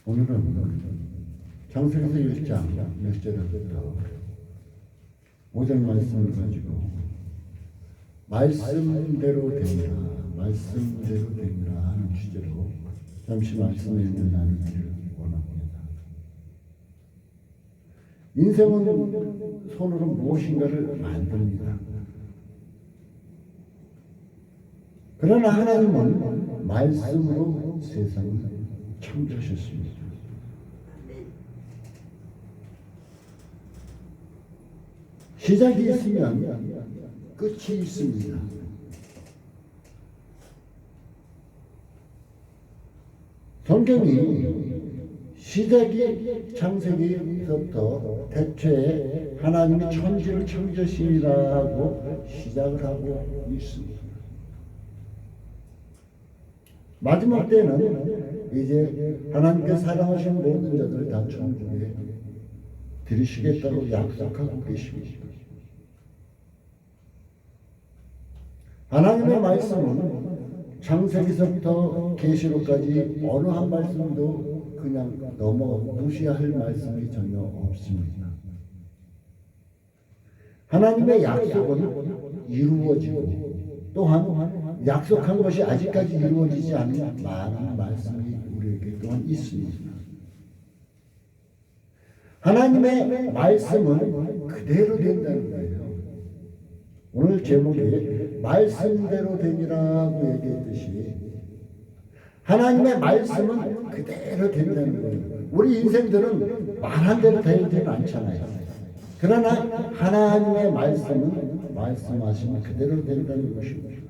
오늘은 창세기서 1장 1절부터 5절 말씀을 가지고 말씀대로 되니라, 말씀대로 되니라 하는 주제로 잠시 말씀을 나누기를 원합니다. 인생은 손으로 무엇인가를 만듭니다. 그러나 하나님은 말씀으로 세상을 창조하셨습니다. 시작이 있으면 끝이 있습니다. 성경이 시작이 창세기서부터 태초에 하나님이 천지를 창조하시니라고 시작을 하고 있습니다. 마지막 때는 이제 하나님께 사랑하신 모든 자들 다 천국에 들이시겠다고 약속하고 계십니다. 하나님의 말씀은 창세기서부터 계시록까지 어느 한 말씀도 그냥 넘어 무시할 말씀이 전혀 없습니다. 하나님의 약속은 이루어지고 또한 약속한 것이 아직까지 이루어지지 않은 많은 말씀이 우리에게 또한 있습니다. 하나님의 말씀은 그대로 된다는 거예요. 오늘 제목이 말씀대로 되니라고 얘기했듯이 하나님의 말씀은 그대로 된다는 거예요. 우리 인생들은 말한 대로 되지는 않잖아요. 그러나 하나님의 말씀은 말씀하시면 그대로 된다는 것입니다.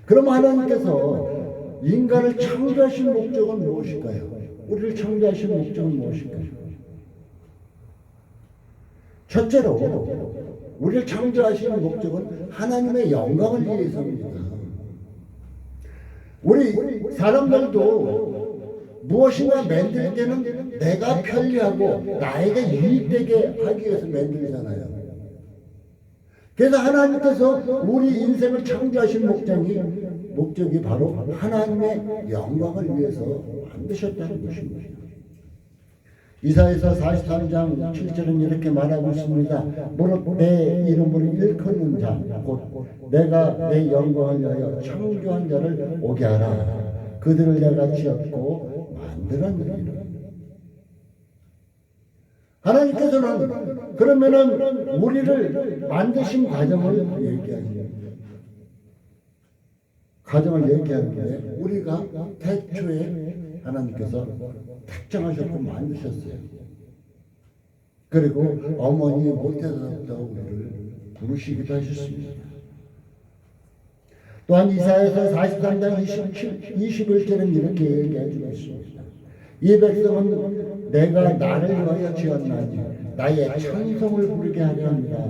그럼 하나님께서 인간을 창조하신 목적은 무엇일까요? 우리를 창조하신 목적은 무엇일까요? 첫째로 우리를 창조하시는 목적은 하나님의 영광을 위해서입니다. 우리 사람들도 무엇인가 만들 때는 내가 편리하고 나에게 유익되게 하기 위해서 만들잖아요. 그래서 하나님께서 우리 인생을 창조하신 목적이 바로 하나님의 영광을 위해서 만드셨다는 것입니다. 이사야서 43장 7절은 이렇게 말하고 있습니다. 무릇 내 이름을 일컫는 자, 곧 내가 내 영광을 위하여 창조한 자를 오게 하라. 그들을 내가 지었고 만들었느니라. 하나님께서는 그러면은 우리를 만드신 과정을 얘기하는데 우리가 태초에 하나님께서 특정하셨고 만드셨어요. 그리고 어머니 못해서부터 우리를 부르시기도 하셨습니다. 또한 이사야서 43장 21절은 이렇게 얘기해주고 있습니다. 이 백성은 내가 나를 위하여 지었나니 나의 찬송을 부르게 하려 합니다.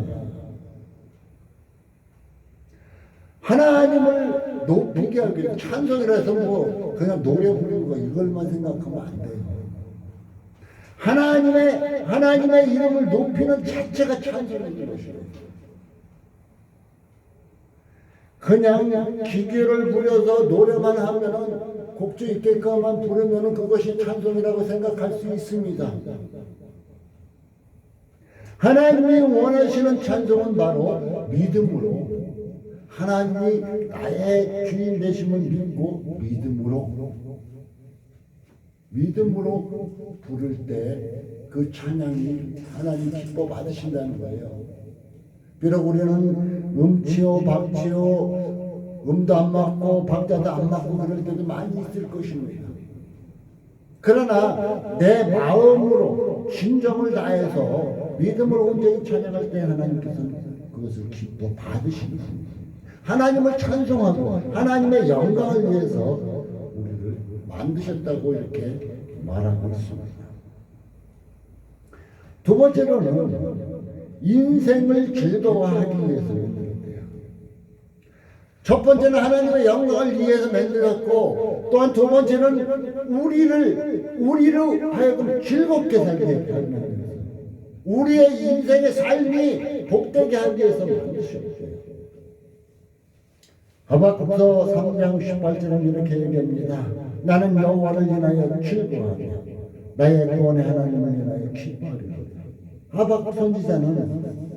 하나님을 높이게 하기 위해 찬송이라서 뭐 그냥 노래 부르는 거 이걸만 생각하면 안 돼요. 하나님의 이름을 높이는 자체가 찬송인 것이에요. 그냥 기계를 부려서 노래만 하면은 곡조 있게끔만 부르면은 그것이 찬송이라고 생각할 수 있습니다. 하나님이 원하시는 찬송은 바로 믿음으로 하나님이 나의 주인 되심을 믿고 믿음으로 부를 때 그 찬양이 하나님 기뻐 받으신다는 거예요. 비록 우리는 음치요 박치요 음도 안 맞고 박자도 안 맞고 그럴 때도 많이 있을 것입니다. 그러나 내 마음으로 진정을 다해서 믿음으로 온전히 찬양할 때 하나님께서는 그것을 기뻐 받으십니다. 하나님을 찬송하고 하나님의 영광을 위해서 우리를 만드셨다고 이렇게 말하고 있습니다. 두 번째로는 인생을 즐거워하기 위해서 만들었대요. 첫 번째는 하나님의 영광을 위해서 만들었고 또한 두 번째는 우리를 하여금 즐겁게 살게 하는 거예요. 우리의 인생의 삶이 복되게 하기 위해서 만드셨어요. 하박국서 3장 18절은 이렇게 얘기합니다. 나는 여호와를 인하여 즐거워하며 나의 구원의 하나님을 인하여 기뻐하리로다. 하박국 선지자는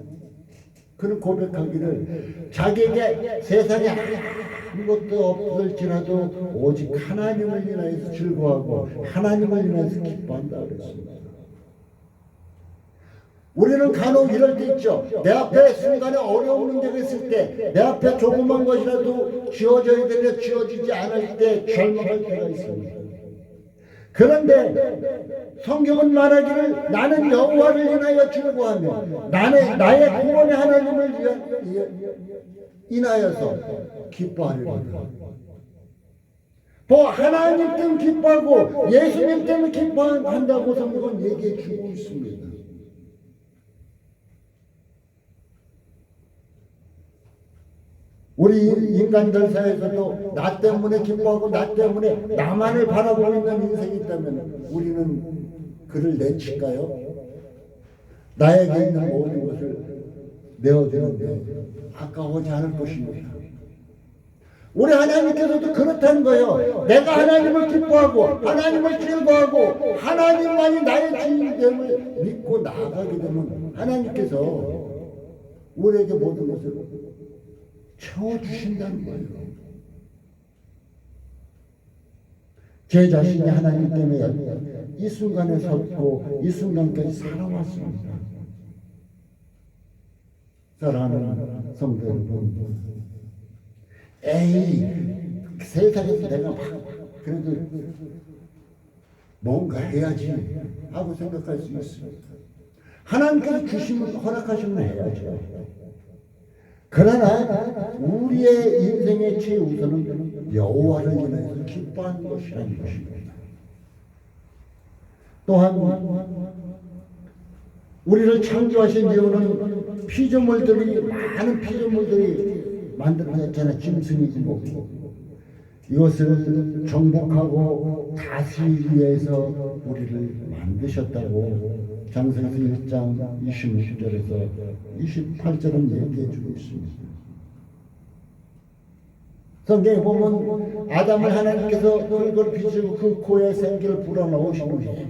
그는 고백하기를 자기에게 세상에 아무것도 없을지라도 오직 하나님을 인하여서 즐거워하고 하나님을 인하여서 기뻐한다 그랬습니다. 우리는 간혹 이럴 때 있죠. 내 앞에 순간에 어려운 문제가 있을 때, 내 앞에 조그만 것이라도 쥐어져야 되는데 쥐어지지 않을 때 절망할 때가 있습니다. 그런데 성경은 말하기를 나는 여호와를 인하여 즐거워하며 나의 구원의 하나님을 인하여서 기뻐하리로다. 하나님 때문에 기뻐하고 예수님 때문에 기뻐한다고 성경은 얘기해 주고 있습니다. 우리 인간들 사이에서도 나 때문에 기뻐하고 나 때문에 나만을 바라보고 있는 인생이 있다면 우리는 그를 내칠까요? 나에게 있는 모든 것을 내어주는데 아까워하지 않을 것입니다. 우리 하나님께서도 그렇다는 거예요. 내가 하나님을 기뻐하고 하나님을 즐거워하고 하나님만이 나의 주인됨을 믿고 나아가게 되면 하나님께서 우리에게 모든 것을 채워주신다는 거예요. 제 자신이 하나님 때문에 이 순간에 섰고 이 순간까지 살아왔습니다. 사랑하는 성도 여러분, 세상에서 내가 그래도 뭔가 해야지 하고 생각할 수 있습니다. 하나님께서 주시면 허락하시면 해야죠. 그러나 우리의 인생의 최우선은 여호와를 인하여서 기뻐하는 것이라는 것입니다. 또한 우리를 창조하신 이유는 피조물들이 많은 피조물들이 만들어졌잖아요. 짐승이고 이것을 정복하고 다스리기 위해서 우리를 만드셨다고 장세기 1장 26절에서 28절은 얘기해 주고 있습니다. 성경에 보면 아담을 하나님께서 흙을 빚고 그 코에 생기를 불어넣으신 후에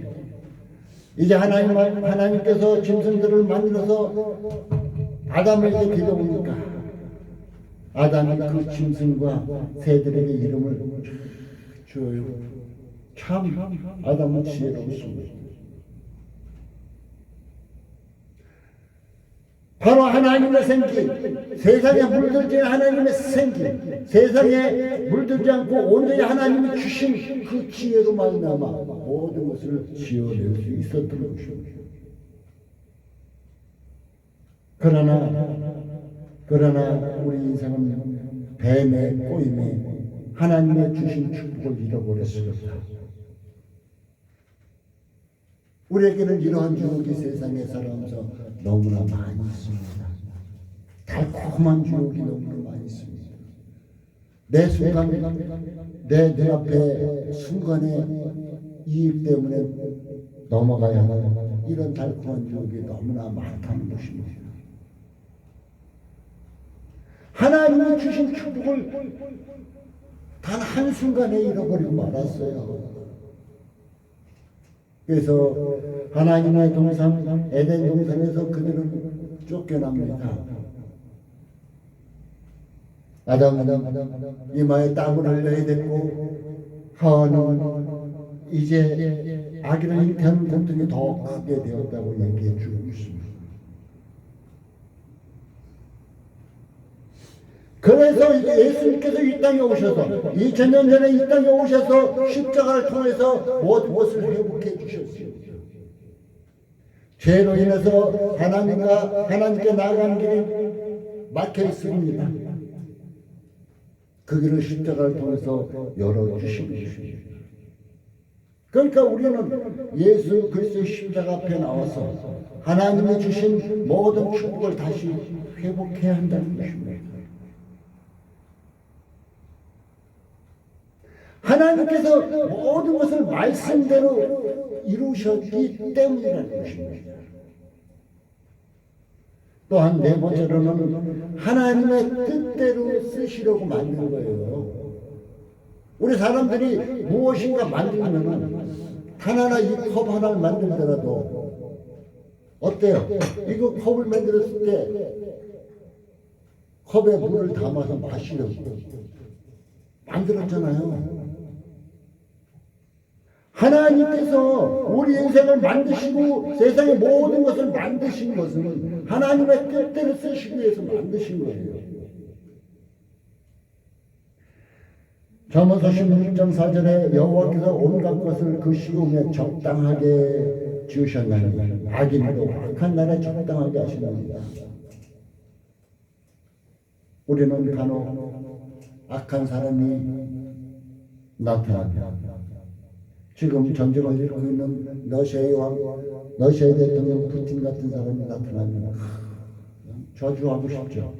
이제 하나님께서 짐승들을 만들어서 아담에게 데려오니까 아담이 그 짐승과 새들에게 이름을 줘요. 참 아담은 지혜로웠습니다. 바로 하나님의 생기, 세상에 물들지 않은 하나님의 생기, 세상에 물들지 않고 온전히 하나님이 주신 그 지혜로 말미암아 모든 것을 지어낼 수 있었던 것입니다. 그러나 우리 인생은 뱀의 꼬임에 하나님의 주신 축복을 잃어버렸습니다. 우리에게는 이러한 유혹이 세상에 살아오면서 너무나 많이 있습니다. 달콤한 유혹이 너무나 많이 있습니다. 내 순간, 내 눈앞에 순간의 이익 때문에 넘어가야 하는 이런 달콤한 유혹이 너무나 많다는 것입니다. 하나님이 주신 축복을 단 한순간에 잃어버리고 말았어요. 그래서 하나님의 동산 에덴 동산에서 그들은 쫓겨납니다. 아담은 이마에 땀을 흘려야 됐고 하와는 이제 아기를 잉태하는 고통이 더 크게 되었다고 얘기해 주고 있습니다. 그래서 예수님께서 이 땅에 오셔서 2000년 전에 이 땅에 오셔서 십자가를 통해서 모든 것을 회복해 주셨습니다. 죄로 인해서 하나님께 나아가는 길이 막혀 있습니다. 그 길을 십자가를 통해서 열어주신 것입니다. 그러니까 우리는 예수 그리스도의 십자가 앞에 나와서 하나님이 주신 모든 축복을 다시 회복해야 한다는 것입니다. 하나님께서 모든 것을 말씀대로 이루셨기 때문이라는 것입니다. 또한 네 번째로는 하나님의 뜻대로 쓰시려고 만든 거예요. 우리 사람들이 무엇인가 만들면 단 하나 이 컵 하나를 만들더라도 어때요? 이거 컵을 만들었을 때 컵에 물을 담아서 마시려고 만들었잖아요. 하나님께서 우리 인생을 만드시고 세상의 모든 것을 만드신 것은 하나님의 뜻대로 쓰시기 위해서 만드신 거예요. 잠언서 16장 4절에 여호와께서 온갖 것을 그 시공에 적당하게 지으셨나니 악인도 악한 날에 적당하게 하시느니라. 우리는 간혹 악한 사람이 나타납니다. 지금 전쟁을 일으키고 있는 러시아의 대통령 푸틴 같은 사람이 나타나면 저주하고 싶죠.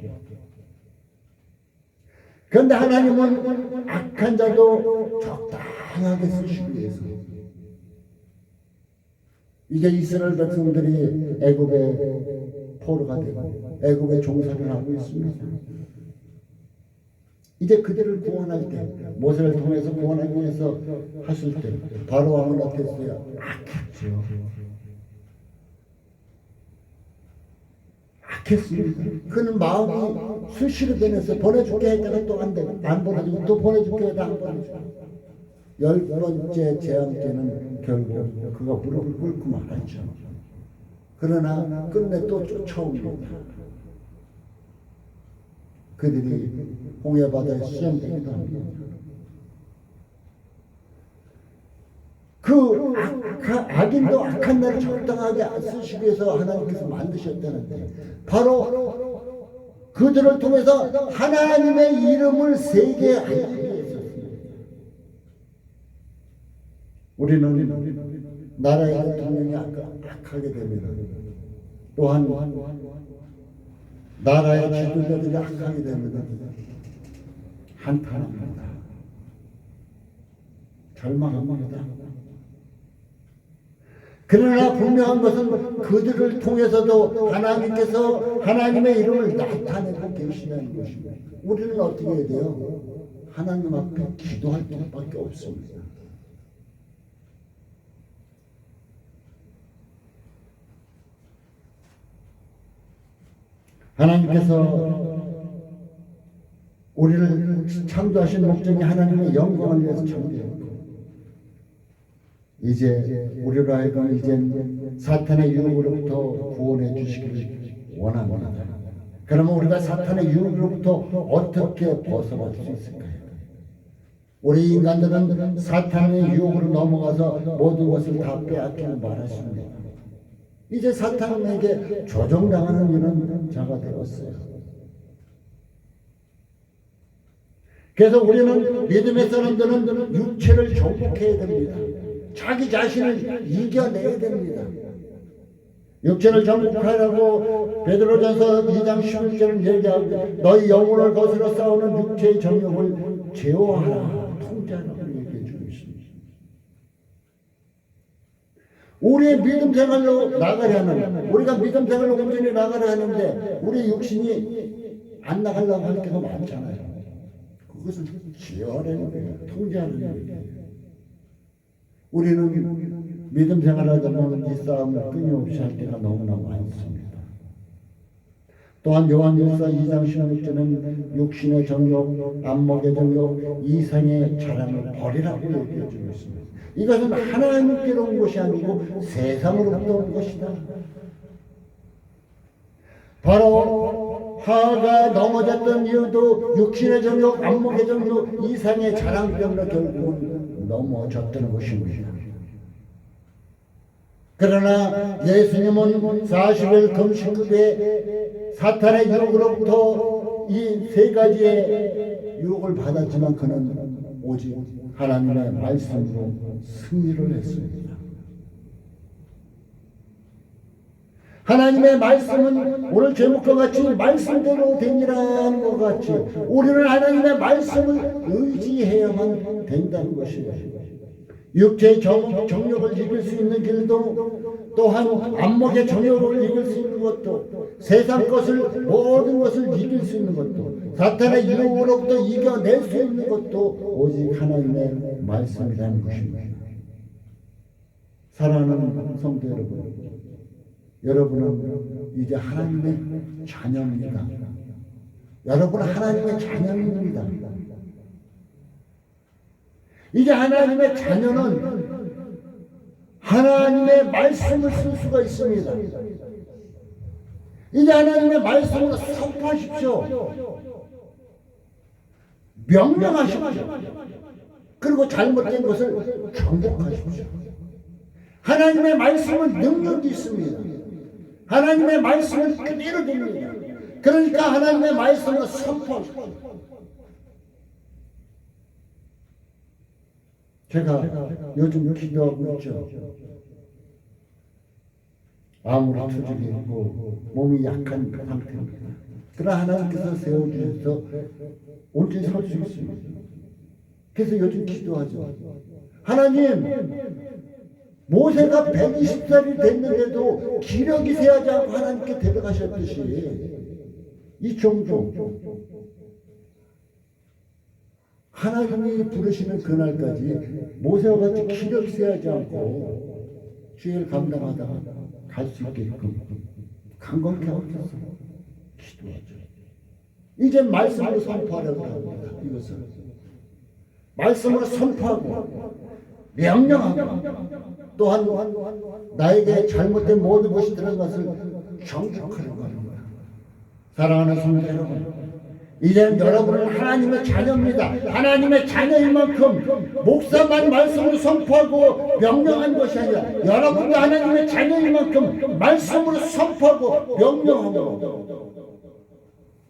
그런데 하나님은 악한 자도 적당하게 쓰시기 위해서 이제 이스라엘 백성들이 애굽의 포로가 되고 애굽의 종살이를 하고 있습니다. 이제 그들을 구원할 때 모세를 통해서 구원하기 위해서 하실 때 바로 왕은 어땠어요? 악했죠. 악했습니다. 그는 마음이 수시로 변해서 보내줄게 했다가 또 안 되고 안 보내주고 또 보내줄게 했다가 안 보내주고 10번째 재앙 때는 결국 그가 무릎을 꿇고 말았죠. 그러나 끝내 또 쫓아옵니다. 그들이 홍해바다에 수장되기도 합니다. 그 악인도 악한 날을 적당하게 쓰시기 위해서 하나님께서 만드셨다는데 바로 그들을 통해서 하나님의 이름을 세게 하기 위해서입니다. 우리는 나라의 대통령이 악하게 됩니다. 또한 나라의 지도자들이 악하게 됩니다. 한탄합니다. 절망합니다. 그러나 분명한 것은 그들을 통해서도 하나님께서 하나님의 이름을 나타내고 계시다는 것입니다. 우리는 어떻게 해야 돼요? 하나님 앞에 기도할 수밖에 없습니다. 하나님께서 우리를 창조하신 목적이 하나님의 영광을 위해서 창조했고 이제 우리로 하여금 이제 사탄의 유혹으로부터 구원해 주시기를 원합니다. 그러면 우리가 사탄의 유혹으로부터 어떻게 벗어날 수 있을까요? 우리 인간들은 사탄의 유혹으로 넘어가서 모든 것을 다 빼앗기고 말았습니다. 이제 사탄에게 조종당하는 이런 자가 되었어요. 그래서 우리는 믿음의 사람들은 육체를 정복해야 됩니다. 자기 자신을 이겨내야 됩니다. 육체를 정복하라고 베드로전서 2장 11절은 얘기하고 너희 영혼을 거스러 싸우는 육체의 정욕을 제어하라, 통제하라고 얘기해 주고 있습니다. 우리의 믿음 생활로 나가려면 우리가 믿음 생활로 온전히 나가려 하는데 우리 육신이 안 나가려고 하는 게가 많잖아요. 그것을 지어내는 거예요. 통제하는 거예요. 우리는 믿음 생활하다 보면 이 싸움을 끊임없이 할 때가 너무나 많습니다. 또한 요한일서 2장 16절은 육신의 정욕, 안목의 정욕, 이상의 자랑을 버리라고 얘기해 주고 있습니다. 이것은 하나님께로 온 것이 아니고 세상으로부터 온 것이다. 바로 하가 넘어졌던 이유도 육신의 정욕, 안목의 정욕, 이상의 자랑 때문에 결국은 넘어졌던 것입니다. 그러나 예수님은 40일 금식 후에 사탄의 유혹으로부터 이 세 가지의 유혹을 받았지만 그는 오직 하나님의 말씀으로 승리를 했습니다. 하나님의 말씀은 오늘 제목과 같이 말씀대로 되니라는 것 같이 우리는 하나님의 말씀을 의지해야만 된다는 것입니다. 육체의 정욕을 이길 수 있는 길도 또한 안목의 정욕을 이길 수 있는 것도, 세상 것을 모든 것을 이길 수 있는 것도, 사탄의 유혹으로부터 이겨낼 수 있는 것도 오직 하나님의 말씀이라는 것입니다. 사랑하는 성도 여러분, 여러분은 이제 하나님의 자녀입니다. 여러분은 하나님의 자녀입니다. 이제 하나님의 자녀는 하나님의 말씀을 쓸 수가 있습니다. 이제 하나님의 말씀으로 선포하십시오. 명령하십시오. 그리고 잘못된 것을 정복하십시오. 하나님의 말씀은 능력이 있습니다. 하나님의 말씀은 그대로 됩니다. 그러니까 하나님의 말씀으로 선포하십시오. 제가 요즘 기도하고 있죠. 아무리 투족이 있고 몸이 약한 상태입니다. 그러나 하나님께서 세워주셔서 온전히 설 수 있습니다. 그래서 요즘 기도하죠. 하나님, 모세가 120살이 됐는데도 기력이 세하지 않고 하나님께 데려가셨듯이 이 종종 하나님이 부르시는 그날까지 모세와 같이 기력이 세하지 않고 죄를 감당하다가 갈 수 있게끔 강건케 하옵소서. 기도하죠. 이제 말씀으로 선포하려고 합니다. 이것을 말씀으로 선포하고 명령하고 또한 나에게 잘못된 모든 것이 들은 것을 정복하려고 합니다. 사랑하는 성도 여러분, 이제는 여러분은 하나님의 자녀입니다. 하나님의 자녀인 만큼 목사만 말씀으로 선포하고 명령한 것이 아니라 여러분도 하나님의 자녀인 만큼 말씀으로 선포하고 명령하고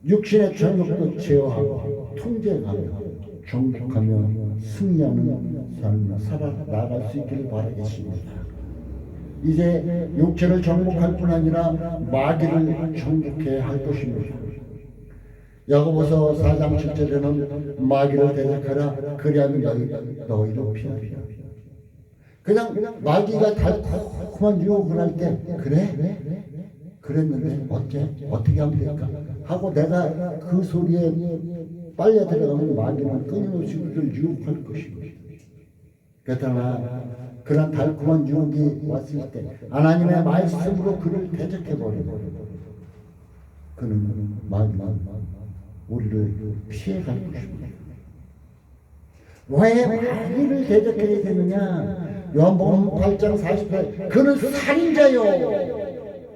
육신의 정욕도 제어하고 통제하며 정복하며 승리하는 삶을 살아나갈 수 있기를 바라겠습니다. 이제 육체를 정복할 뿐 아니라 마귀를 정복해야 할 것입니다. 야고보서 4장 7절에는 마귀를 대적하라 그리하면 너희로 피하리라. 그냥 마귀가 달콤한 유혹을 할 때 그래? 그랬는데 어떻게 하면 될까? 하고 내가 그 소리에 빨려 들어가면 마귀는 끊임없이 우리를 유혹할 것입니다. 그러나 그런 달콤한 유혹이 왔을 때 하나님의 말씀으로 그를 대적해버리고 그는 마귀는 우리를 피해갈 것입니다. 왜 마귀를 대적해야 되느냐? 요한복음 8장 40절 그는 살인자요.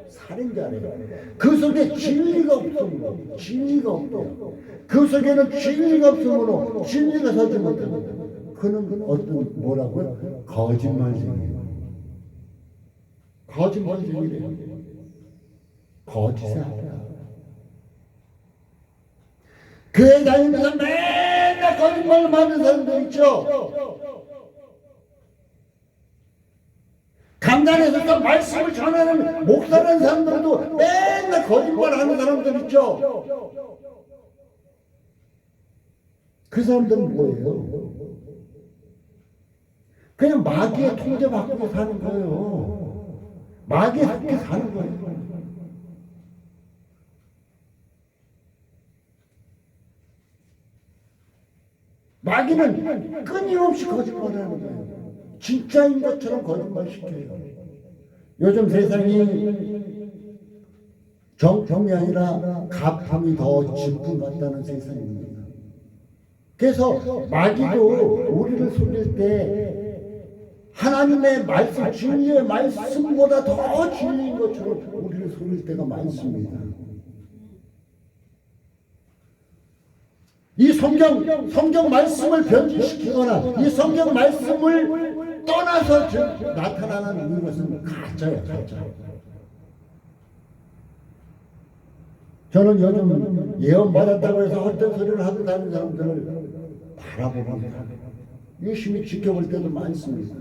살인자래요. 그 속에 진리가 없으므로 진리가 없대요. 그 속에는 진리가 없으므로 진리가 서지 못합니다. 그는 어떤 뭐라고요? 거짓말쟁이에요. 거짓말쟁이래요. 거짓을 하더라. 교회 다니면서 맨날 거짓말을 하는 사람들 있죠. 강단에서 말씀을 전하는 목사라는 사람들도 맨날 거짓말하는 사람들 있죠. 그 사람들은 뭐예요? 그냥 마귀의 통제받고 사는 거예요. 마귀에 속해 사는 거예요. 마귀는 끊임없이 거짓말하는 거예요. 진짜인 것처럼 거짓말 시켜요. 요즘 세상이 정품이 아니라 가품이 더 진품 같다는 세상입니다. 그래서 마귀도 우리를 속일 때 하나님의 말씀, 진리의 말씀보다 더 진리인 것처럼 우리를 속일 때가 많습니다. 이 성경 말씀을 변질시키거나 이 성경 말씀을 떠나서 나타나는 이것은 가짜예요, 가짜. 저는 요즘 예언 받았다고 해서 헛된 소리를 하고 다니는 사람들을 바라봅니다. 열심히 지켜볼 때도 많습니다.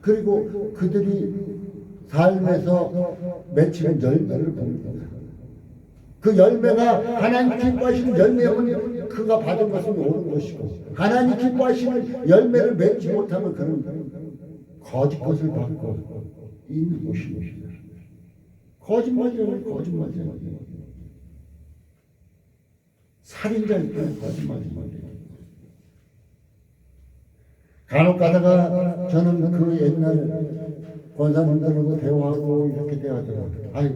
그리고 그들이 삶에서 맺히는 열매를 봅니다. 그 열매가 하나님 기뻐하시는 열매면 그가 받은 것은 옳은 것이고 하나님 기뻐하시는 열매를 맺지 못하면 그는 거짓 것을 받고 있는 곳입니다. 거짓말쟁이, 거짓말쟁이. 살인자니까 거짓말쟁이. 간혹 가다가 저는 그 옛날 권사님들하고 대화하고 이렇게 대화하더라고요. 아유,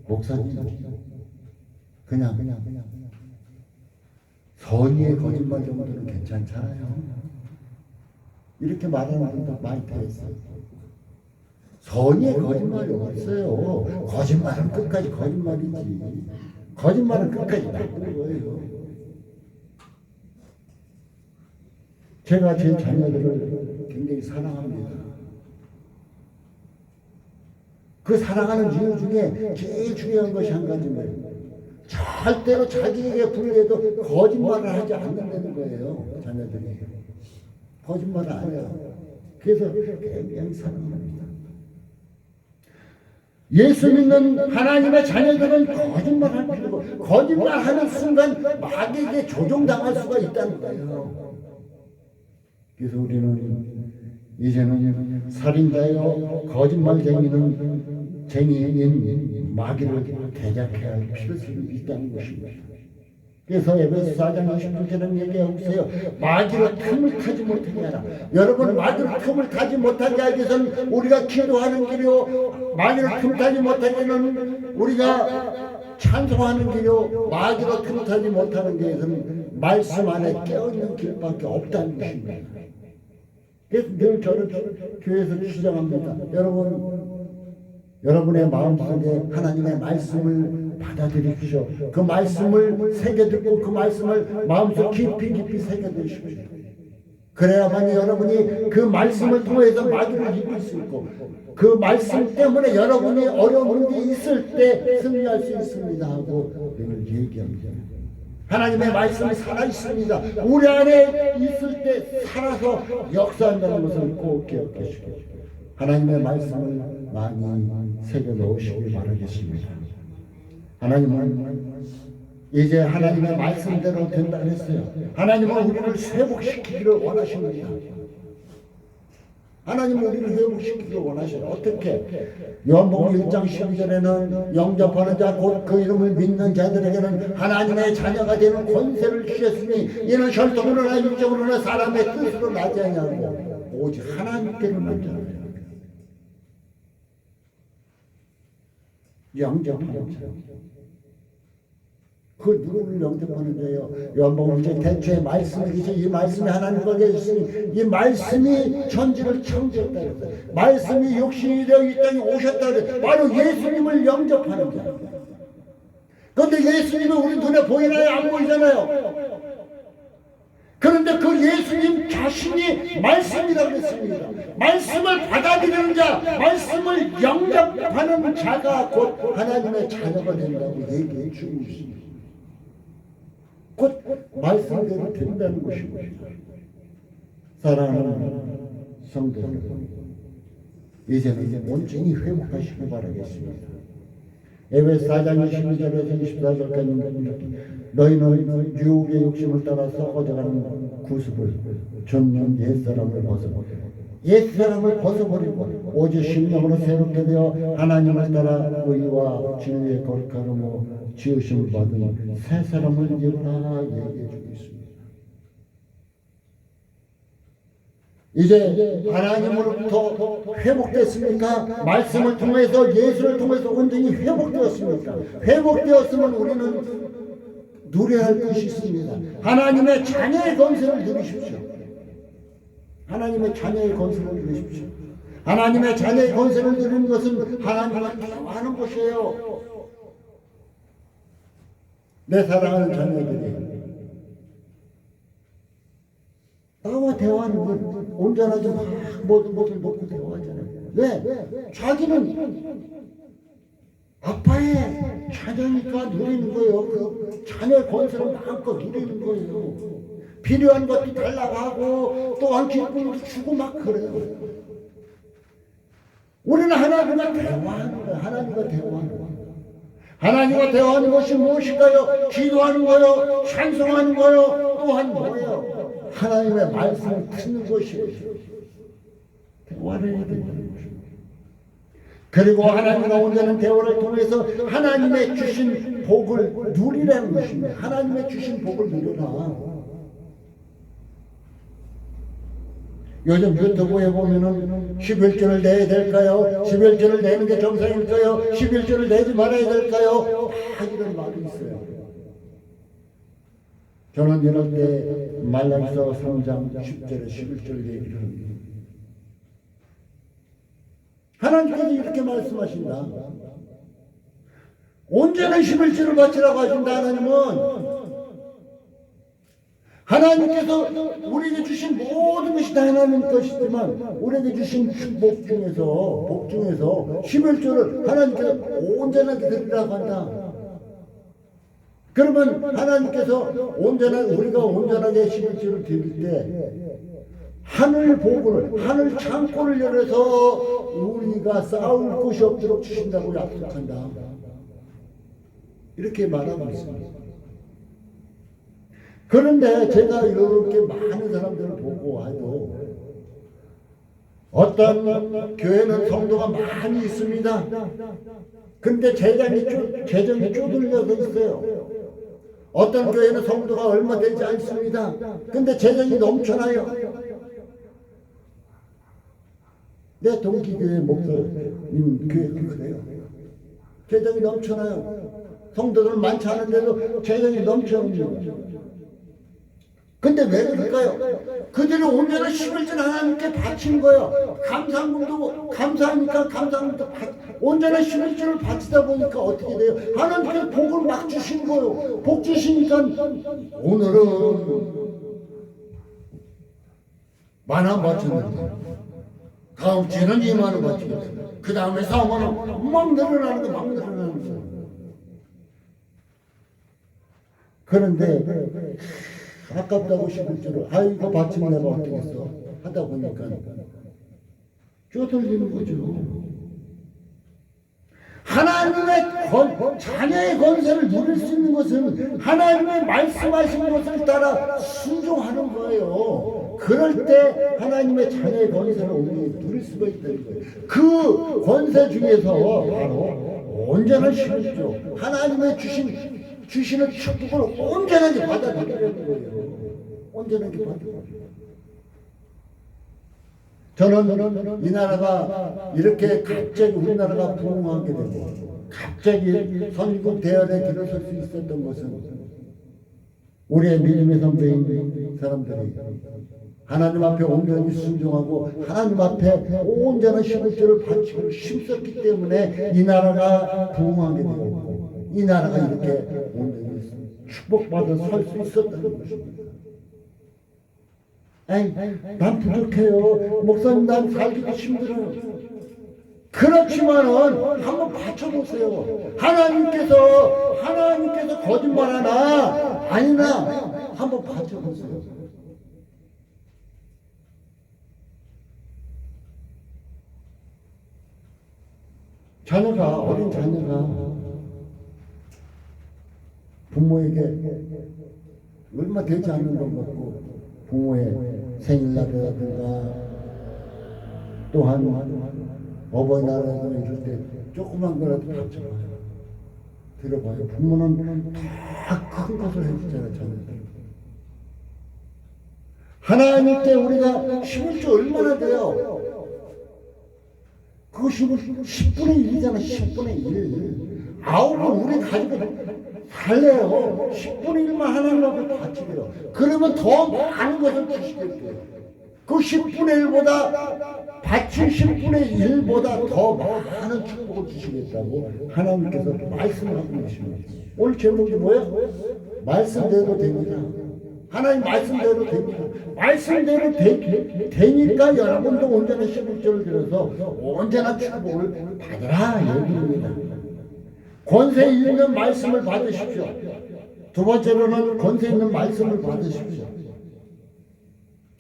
목사님, 그냥 선의의 거짓말 정도는 괜찮잖아요. 이렇게 말하는 분도 많이 되었어요. 선의의 거짓말이 없어요. 거짓말은 끝까지 거짓말이지. 거짓말은 끝까지 나쁜 거예요. 제가 제 자녀들을 굉장히 사랑합니다. 그 사랑하는 이유 중에 제일 중요한 것이 한 가지입니다. 절대로 자기에게 불리해도 거짓말을 하지 않는다는 거예요. 자녀들이 거짓말을 안 해요. 그래서 굉장히 사랑합니다. 예수 믿는 하나님의 자녀들은 거짓말할 필요가, 거짓말하는 순간 마귀에게 조종당할 수가 있다는 거예요. 그래서 우리는 이제는 살인자요 거짓말쟁이는 쟁이인 마귀를 대적해야 할 필요성이 있다는 것입니다. 그래서 에베소 4장 29절은 얘기하고 있어요. 마귀로 틈을 타지 못하게 하라. 여러분, 마귀로 틈을 타지 못하게 하기 위해서는 우리가 기도하는 길이요, 마귀로 틈 타지 못하게 하는 우리가 찬송하는 길이요, 마귀로 틈 타지 못하는 길에서는 말씀 안에 깨어있는 길밖에 없다는 것입니다. 그래서 늘 저는 교회에서 주장합니다. 여러분의 마음속에 하나님의 말씀을 받아들이십시오. 그 말씀을 새겨듣고 그 말씀을 마음속 깊이 새겨드십시오. 그래야만 여러분이 그 말씀을 통해서 마귀를 이길 수 있고, 그 말씀 때문에 여러분이 어려운 문제 있을 때 승리할 수 있습니다 하고 늘 얘기합니다. 하나님의 말씀이 살아있습니다. 우리 안에 있을 때 살아서 역사한다는 것을 꼭 기억하시고 하나님의 말씀을 많이 새겨 넣으시길 바라겠습니다. 하나님은 이제 하나님의 말씀대로 된다 했어요. 하나님은 우리를 회복시키기를 원하십니다. 하나님은 우리를 회복시키기를 원하셔요. 어떻게? 요한복음 1장 12절에는 영접하는 자 곧 그 이름을 믿는 자들에게는 하나님의 자녀가 되는 권세를 주셨으니 이는 혈통으로나 육적으로나 사람의 뜻으로 나지 아니하고 오직 하나님께로만 자라요. 영접하는 자. 그 누구를 영접하는 자예요? 요한복음 대초에 말씀이 계시, 이 말씀이 하나님과 계시니 이 말씀이 천지를 창조했다 그랬어요. 말씀이 육신이 되어 이 땅에 오셨다 그랬어요. 바로 예수님을 영접하는 자. 그런데 예수님은 우리 눈에 보이나요? 안 보이잖아요. 그런데 그 예수님 자신이 말씀이라고 했습니다. 말씀을 받아들이는 자, 말씀을 영접하는 자가 곧 하나님의 자녀가 된다고 얘기해 주고 있습니다. 곧 말씀대로 된다는 것입니다. 사랑하는 성도 여러분, 이제는 온전히 회복하시길 바라겠습니다. 에베소 4장 22절에서 24절까지 너희는 유혹의 욕심을 따라 썩어져가는 구습을 전면 옛사람을 벗어버리고 오직 심령으로 새롭게 되어 하나님을 따라 의와 진리의 거룩함으로 지으심을 받은 새 사람을 입으라 얘기해주고 있습니다. 이제 하나님으로부터 회복됐습니까? 말씀을 통해서, 예수를 통해서 온전히 회복되었습니까? 회복되었으면 우리는 누려야 할 것이 있습니다. 하나님의 자녀의 권세를 누리십시오. 하나님의 자녀의 권세를 누리십시오. 하나님의 자녀의 권세를 누리는 것은 하나님과 대화하는 것이에요. 내 사랑하는 자녀들이 나와 대화하는 건 온전하지 막 모든 것을 놓고 대화하잖아요. 왜? 자기는 아빠의 자녀니까 누리는 거예요. 그 자녀의 권세를 마음껏 누리는 거예요. 필요한 것도 달라고 하고 또한 기쁨도 주고 막 그래요. 우리는 하나님과 대화하는 거예요. 하나님과 대화하는 거예요. 하나님과 대화하는 것이 무엇일까요? 기도하는 거요, 찬송하는 거요, 또한 뭐예요? 하나님의 말씀을 듣는 것이에요. 대화를 해야 된다는 것입니다. 그리고 하나님과 온전한 대화를 통해서 하나님의 주신 복을 누리라는 것입니다. 하나님의 주신 복을 누려라. 요즘 유튜브에 보면은 11조를 내야 될까요? 11조를 내는 게 정상일까요? 11조를 내지 말아야 될까요? 이런 말이 있어요. 저는 이럴 때 말라기서 3장 10절에 11조를 얘기를 합니다. 하나님께서 이렇게 말씀하신다. 온전한 11조를 바치라고 하신다. 하나님께서 우리에게 주신 모든 것이 다 하나님 것이지만 우리에게 주신 복 중에서 11조를 하나님께서 온전하게 드리라고 한다. 그러면 하나님께서 우리가 온전하게 11조를 드릴 때 하늘 창고를 열어서 우리가 싸울 곳이 없도록 주신다고 약속한다. 이렇게 말하고 있습니다. 그런데 제가 이렇게 많은 사람들을 보고 해도 어떤 교회는 성도가 많이 있습니다. 근데 재정이 쪼들려서 있어요. 어떤 교회는 성도가 얼마 되지 않습니다. 근데 재정이 넘쳐나요. 내 동기교회 목사님 교회가 그래요. 재정이 넘쳐나요. 성도들 많지 않은데도 재정이 넘쳐납니다. 근데 왜 그럴까요? 그들이 온전한 11조를 하나님께 바친 거예요. 감사하니까 온전한 11조를 바치다 보니까 어떻게 돼요? 하나님께 복을 막 주신 거예요. 복 주시니까 오늘은 만원 바쳤는데 다음 주에는 2만원 바치겠어요. 그 다음에 4만원 막 늘어나는 거예요. 그런데 아깝다고 11조를 아이고 바치면 내가 어떻겠어 하다 보니까 쪼들리는 거죠. 하나님의 자녀의 권세를 누릴 수 있는 것은 하나님의 말씀하신 것을 따라 순종하는 거예요. 그럴 때 하나님의 자녀의 권세를 우리 누릴 수가 있다는 거예요. 그 권세 중에서 바로 온전한 11조 하나님의 주시는 축복을 온전하게 받아들이려는 거예요. 온전하게 받아들이려고. 저는 이 나라가 이렇게 갑자기 우리나라가 부흥하게 되고 갑자기 선국 대열에 들어설 수 있었던 것은 우리의 믿음의 선배인 사람들이 하나님 앞에 온전히 순종하고 하나님 앞에 온전한 11조를 바치고 힘썼기 때문에 이 나라가 부흥하게 되고 이 나라가 이렇게 온전히 축복받아 설 수 있었다는 것입니다. 난 부족해요. 목사님, 난 살기도 힘들어요. 그렇지만은 한번 받쳐보세요. 하나님께서 거짓말하나 아니나 한번 받쳐보세요. 어린 자녀가 부모에게 얼마 되지 않는 것 같고 부모의 생일날이라든가 또한 어버이날이라든가 이럴 때 조그만 거라도 받쳐봐요. 들어봐요. 부모는 다 큰 것을 해주잖아요. 자녀들. 하나님께 우리가 11조 얼마나 돼요? 그것이 10분의 1이잖아. 10분의 1. 아홉은 우리 가지고 달래요. 10분의 1만 하나님 앞에 바치래요. 그러면 더 많은 것을 주시겠대요. 그 10분의 1보다 바친 10분의 1보다 더 많은 축복을 주시겠다고 하나님께서 말씀하고 계십니다. 오늘 제목이 뭐예요? 말씀대로 됩니다. 하나님 말씀대로 됩니다. 말씀대로 되니까 여러분도 온전한 11조를 들어서 온전한 축복을 받으라 얘기입니다. 권세 있는 말씀을 받으십시오. 두 번째로는 권세 있는 말씀을 받으십시오.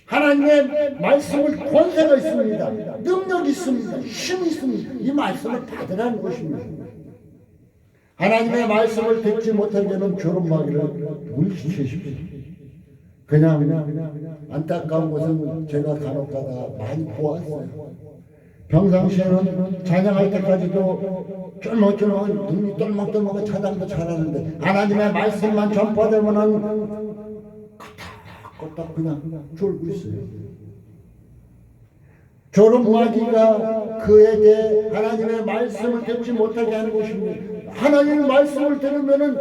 하나님의 말씀을 권세가 있습니다. 능력이 있습니다. 힘이 있습니다. 이 말씀을 받으라는 것입니다. 하나님의 말씀을 듣지 못한 자는 조롱하기를 물리치십시오. 그냥 안타까운 것은 제가 간혹가다 많이 보았어요. 평상시에는 찬양할 때까지도 쫄먹쫄먹 눈이 똘먹똘먹 찬양도 잘하는데 하나님의 말씀만 전파되면은 끄덕끄덕 그냥 졸고 있어요. 졸음마귀가 그에게 하나님의 말씀을 듣지 못하게 하는 것입니다. 하나님의 말씀을 들으면은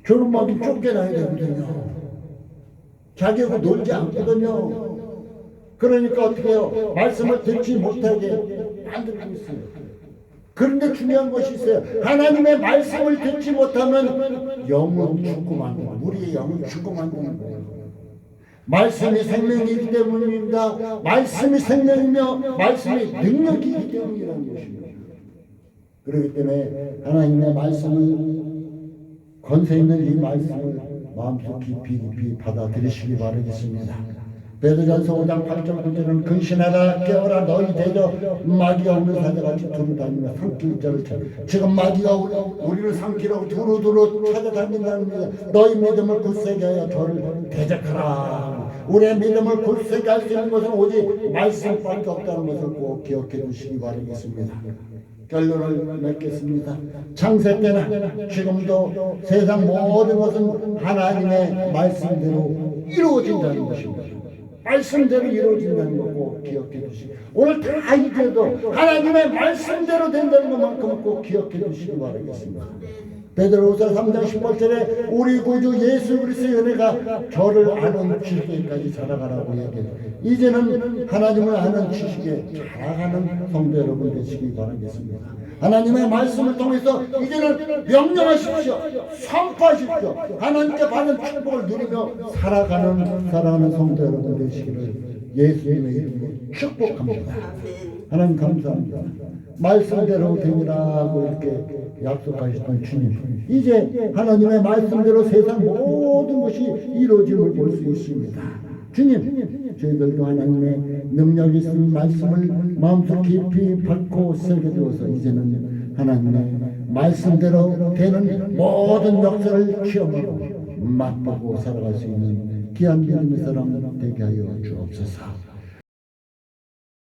졸음마귀 쫓겨나야 되거든요. 자기하고 놀지 않거든요. 그러니까 어떻게 해요? 말씀을 듣지 못하게 만들고 있어요. 그런데 중요한 것이 있어요. 하나님의 말씀을 듣지 못하면 영은 죽고 만드는, 우리의 영은 죽고 만드는 거예요. 말씀이 생명이기 때문입니다. 말씀이 생명이며 말씀이 능력이기 때문이라는 것입니다. 그렇기 때문에 하나님의 말씀을, 권세 있는 이 말씀을 마음속 깊이 받아들이시기 바라겠습니다. 베드로전서 5장 8절 9절은 근신하라 깨어라 너희 대저 마귀가 오는 사자같이 두루다니며 삼킬 자를 찾아. 지금 마귀가 우리를 삼키려고 두루두루 찾아다닌다는 겁니다. 너희 믿음을 굳세게 하여 저를 대적하라. 우리의 믿음을 굳세게 할 수 있는 것은 오직 말씀밖에 없다는 것을 꼭 기억해 주시기 바라겠습니다. 결론을 맺겠습니다. 창세 때나 지금도 세상 모든 것은 하나님의 말씀대로 이루어진다는 것입니다. 말씀대로 이루어진다는 거 꼭 기억해 주시기, 오늘 다 이제도 하나님의 말씀대로 된다는 것만큼 꼭 기억해 주시기 바라겠습니다. 베드로후서 3장 18절에 우리 구주 예수 그리스도의 은혜가 저를 아는 지식에까지 자라가라고 얘기해요. 이제는 하나님을 아는 지식에 자라가는 성도 여러분 되시기 바라겠습니다. 하나님의 말씀을 통해서 이제는 명령하십시오. 선포하십시오. 하나님께 받은 축복을 누리며 살아가는 성도 여러분 되시기를 예수님의 이름으로 축복합니다. 하나님 감사합니다. 말씀대로 되리라고 이렇게 약속하셨던 주님, 이제 하나님의 말씀대로 세상 모든 것이 이루어짐을 볼 수 있습니다. 주님, 저희들도 하나님의 능력이 있는 말씀을 마음속 깊이 받고 새겨두어서 이제는 하나님의 말씀대로 되는 모든 역사를 체험하고 맛보고 살아갈 수 있는 귀한 믿음의 사람 되게 하여 주옵소서.